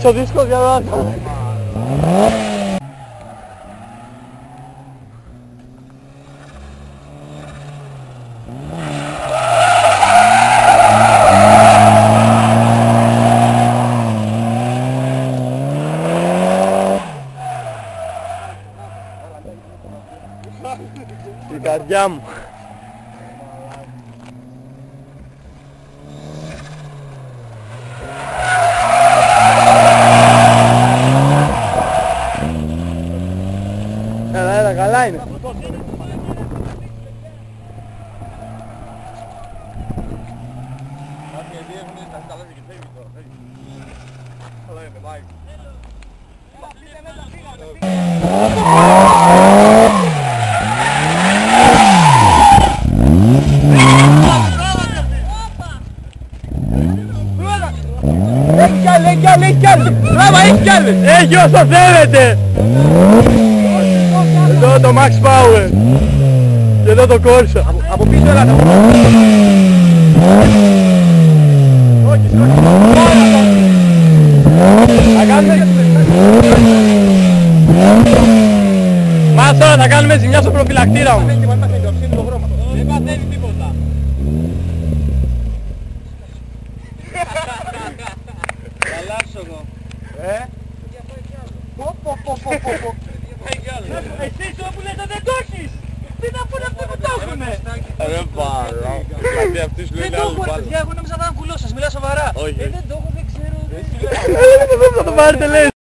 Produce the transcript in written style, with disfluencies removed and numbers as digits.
ο δίσκος για να... Η καρδιά μου. Έλα, καλά είναι. Έχει όσο θέλετε! Εδώ το Max Power και εδώ το Corsa. Από πίσω έλατε. Όχι, θα κάνουμε... Μάθω, θα κάνουμε ζημιά στο προφυλακτήρα μου. Δεν παθαίνει τίποτα. Αλλάξω Εσείς όπου λέτε δεν το έχεις! Τι να πούνε αυτοί που το έχουνε! Ρε πάρα! Δηλαδή αυτοί σου λένε άλλο πάλι. Δεν το έχω, νόμιζα να ήταν κουλός σας, μιλάω σοβαρά. Δεν το έχω, δεν ξέρω. Δεν θα το πάρετε λέει.